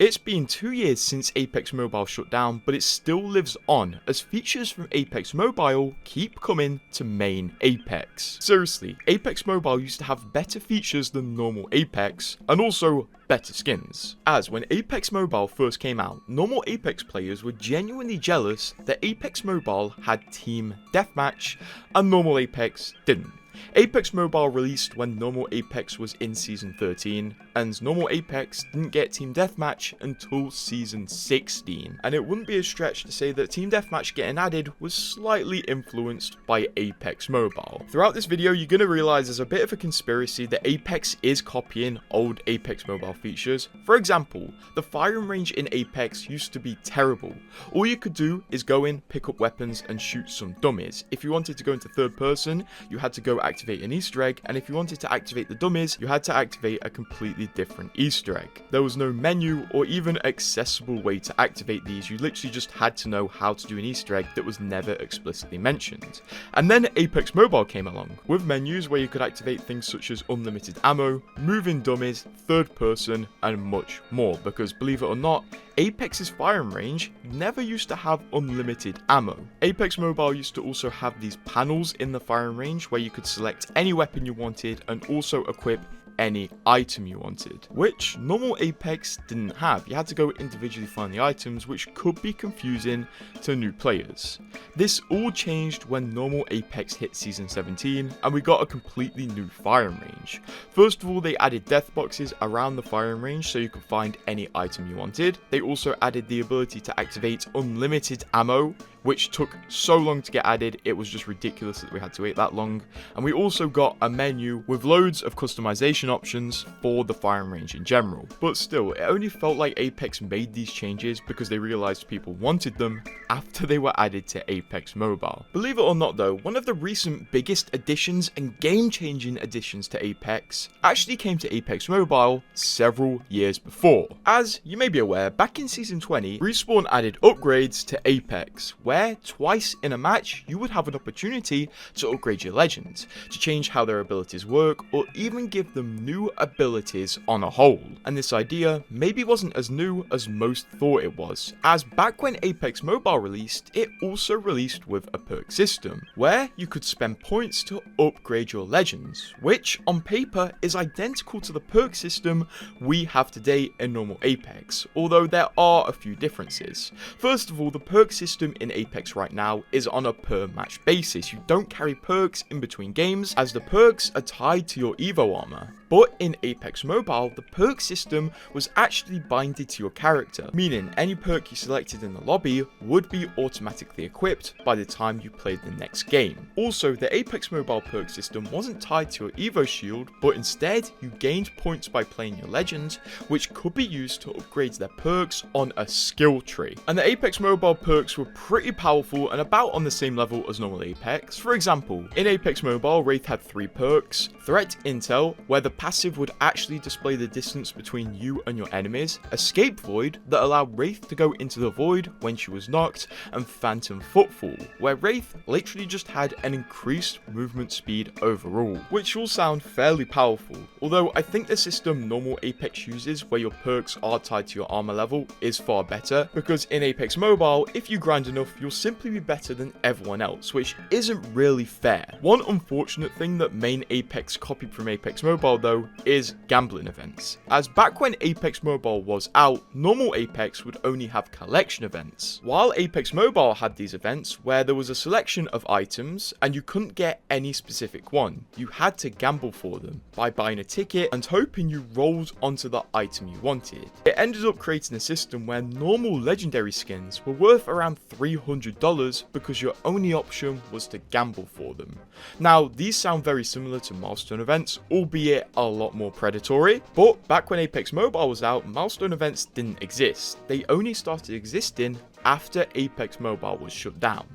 It's been 2 years since Apex Mobile shut down, but it still lives on, as features from Apex Mobile keep coming to main Apex. Seriously, Apex Mobile used to have better features than normal Apex, and also better skins. As when Apex Mobile first came out, normal Apex players were genuinely jealous that Apex Mobile had Team Deathmatch, and normal Apex didn't. Apex Mobile released when normal Apex was in Season 13, and normal Apex didn't get Team Deathmatch until Season 16, and it wouldn't be a stretch to say that Team Deathmatch getting added was slightly influenced by Apex Mobile. Throughout this video, you're going to realise there's a bit of a conspiracy that Apex is copying old Apex Mobile features. For example, the firing range in Apex used to be terrible. All you could do is go in, pick up weapons, and shoot some dummies. If you wanted to go into third person, you had to go activate an Easter egg, and if you wanted to activate the dummies, you had to activate a completely different Easter egg. There was no menu or even accessible way to activate these. You literally just had to know how to do an Easter egg that was never explicitly mentioned. And then Apex Mobile came along with menus where you could activate things such as unlimited ammo, moving dummies, third person, and much more, because believe it or not, Apex's firing range never used to have unlimited ammo. Apex Mobile used to also have these panels in the firing range where you could select any weapon you wanted and also equip any item you wanted, which normal Apex didn't have. You had to go individually find the items, which could be confusing to new players. This all changed when normal Apex hit Season 17 and we got a completely new firing range. First of all, they added death boxes around the firing range so you could find any item you wanted. They also added the ability to activate unlimited ammo, which took so long to get added, it was just ridiculous that we had to wait that long. And we also got a menu with loads of customization options for the firing range in general. But still, it only felt like Apex made these changes because they realized people wanted them after they were added to Apex Mobile. Believe it or not though, one of the recent biggest additions and game-changing additions to Apex actually came to Apex Mobile several years before. As you may be aware, back in Season 20, Respawn added upgrades to Apex, where twice in a match you would have an opportunity to upgrade your legends, to change how their abilities work, or even give them new abilities on a whole. And this idea maybe wasn't as new as most thought it was, as back when Apex Mobile released, it also released with a perk system, where you could spend points to upgrade your legends, which on paper is identical to the perk system we have today in normal Apex, although there are a few differences. First of all, the perk system in Apex right now is on a per match basis. You don't carry perks in between games, as the perks are tied to your Evo armor. But in Apex Mobile, the perk system was actually binded to your character, meaning any perk you selected in the lobby would be automatically equipped by the time you played the next game. Also, the Apex Mobile perk system wasn't tied to your Evo shield, but instead you gained points by playing your legends, which could be used to upgrade their perks on a skill tree. And the Apex Mobile perks were pretty powerful and about on the same level as normal Apex. For example, in Apex Mobile, Wraith had 3 perks: Threat Intel, where the passive would actually display the distance between you and your enemies; Escape Void, that allowed Wraith to go into the void when she was knocked; and Phantom Footfall, where Wraith literally just had an increased movement speed overall, which all sound fairly powerful, although I think the system normal Apex uses, where your perks are tied to your armor level, is far better, because in Apex Mobile, if you grind enough, you'll simply be better than everyone else, which isn't really fair. One unfortunate thing that main Apex copied from Apex Mobile though is gambling events, as back when Apex Mobile was out, normal Apex would only have collection events, while Apex Mobile had these events where there was a selection of items and you couldn't get any specific one. You had to gamble for them by buying a ticket and hoping you rolled onto the item you wanted. It ended up creating a system where normal legendary skins were worth around $300 because your only option was to gamble for them. Now, these sound very similar to milestone events, albeit a lot more predatory, but back when Apex Mobile was out, milestone events didn't exist. They only started existing after Apex Mobile was shut down.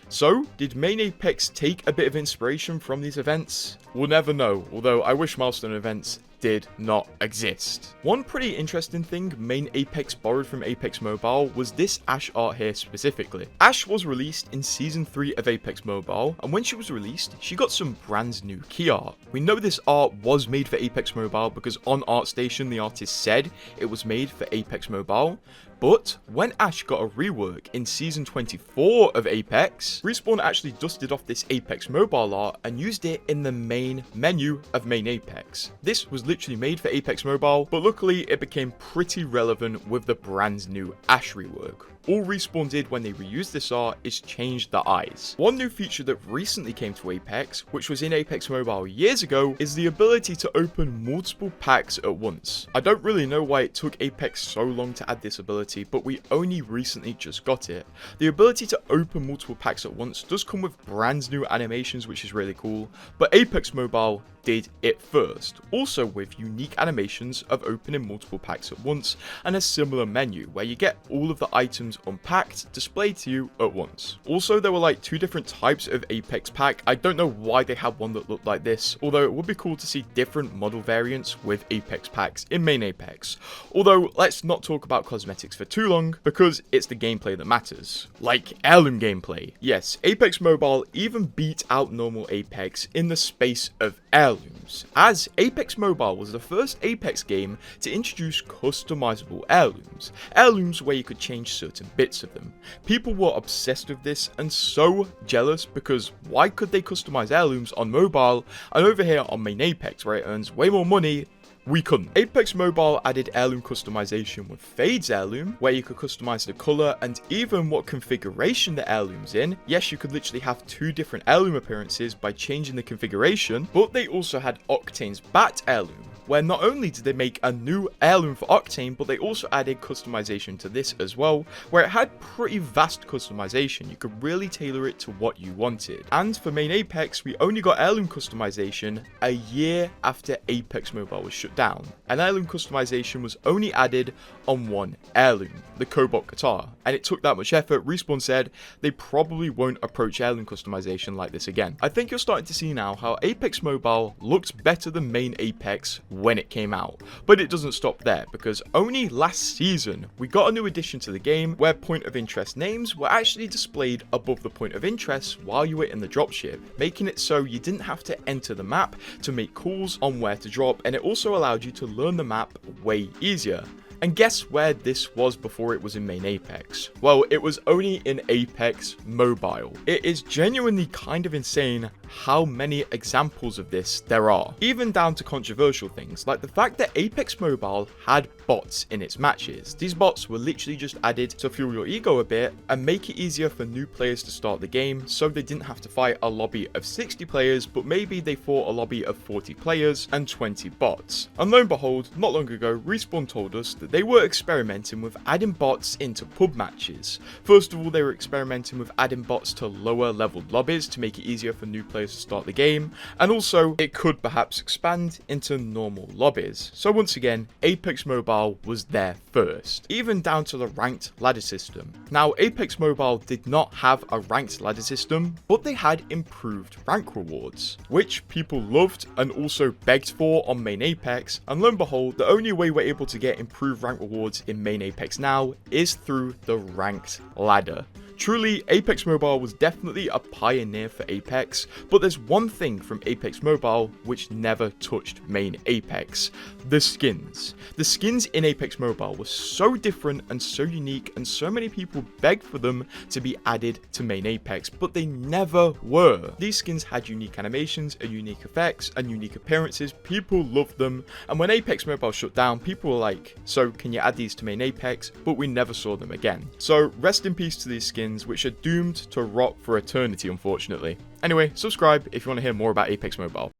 So, did main Apex take a bit of inspiration from these events? We'll never know, although I wish milestone events did not exist. One pretty interesting thing main Apex borrowed from Apex Mobile was this Ash art here specifically. Ash was released in Season 3 of Apex Mobile, and when she was released, she got some brand new key art. We know this art was made for Apex Mobile because on ArtStation the artist said it was made for Apex Mobile, but when Ash got a rework in Season 24 of Apex, Respawn actually dusted off this Apex Mobile art and used it in the main menu of main Apex. This was literally made for Apex Mobile, but luckily it became pretty relevant with the brand new Ash rework. All Respawn did when they reused this art is change the eyes. One new feature that recently came to Apex, which was in Apex Mobile years ago, is the ability to open multiple packs at once. I don't really know why it took Apex so long to add this ability, but we only recently just got it. The ability to open multiple packs at once does come with brand new animations, which is really cool, but Apex Mobile did it first, also with unique animations of opening multiple packs at once and a similar menu where you get all of the items unpacked displayed to you at once. Also, there were like two different types of Apex pack. I don't know why they had one that looked like this, although it would be cool to see different model variants with Apex packs in main Apex. Although, let's not talk about cosmetics for too long because it's the gameplay that matters. Like Heirloom gameplay. Yes, Apex Mobile even beat out normal Apex in the space of Heirlooms, as Apex Mobile was the first Apex game to introduce customizable heirlooms. Heirlooms where you could change certain bits of them. People were obsessed with this and so jealous because why could they customize heirlooms on mobile and over here on main Apex where it earns way more money? We couldn't. Apex Mobile added heirloom customization with Fade's heirloom, where you could customize the color and even what configuration the heirloom's in. Yes, you could literally have two different heirloom appearances by changing the configuration, but they also had Octane's Bat heirloom, where not only did they make a new heirloom for Octane, but they also added customization to this as well, where it had pretty vast customization. You could really tailor it to what you wanted. And for main Apex, we only got heirloom customization a year after Apex Mobile was shut down. And heirloom customization was only added on one heirloom, the Cobalt guitar. And it took that much effort. Respawn said they probably won't approach heirloom customization like this again. I think you're starting to see now how Apex Mobile looks better than main Apex when it came out. But it doesn't stop there, because only last season we got a new addition to the game where point of interest names were actually displayed above the point of interest while you were in the dropship, making it so you didn't have to enter the map to make calls on where to drop, and it also allowed you to learn the map way easier. And guess where this was before it was in main Apex? Well, it was only in Apex Mobile. It is genuinely kind of insane how many examples of this there are, even down to controversial things like the fact that Apex Mobile had bots in its matches. These bots were literally just added to fuel your ego a bit and make it easier for new players to start the game, so they didn't have to fight a lobby of 60 players, but maybe they fought a lobby of 40 players and 20 bots. And lo and behold, not long ago, Respawn told us that they were experimenting with adding bots into pub matches. First of all, they were experimenting with adding bots to lower leveled lobbies to make it easier for new players to start the game, and also it could perhaps expand into normal lobbies. So once again, Apex Mobile was there first, even down to the ranked ladder system. Now, Apex Mobile did not have a ranked ladder system, but they had improved rank rewards, which people loved and also begged for on main Apex, and lo and behold, the only way we're able to get improved rank rewards in main Apex now is through the ranked ladder. Truly, Apex Mobile was definitely a pioneer for Apex, but there's one thing from Apex Mobile which never touched main Apex: the skins. The skins in Apex Mobile were so different and so unique, and so many people begged for them to be added to main Apex, but they never were. These skins had unique animations and unique effects and unique appearances. People loved them, and when Apex Mobile shut down, people were like, so can you add these to main Apex? But we never saw them again. So rest in peace to these skins, which are doomed to rot for eternity, unfortunately. Anyway, subscribe if you want to hear more about Apex Mobile.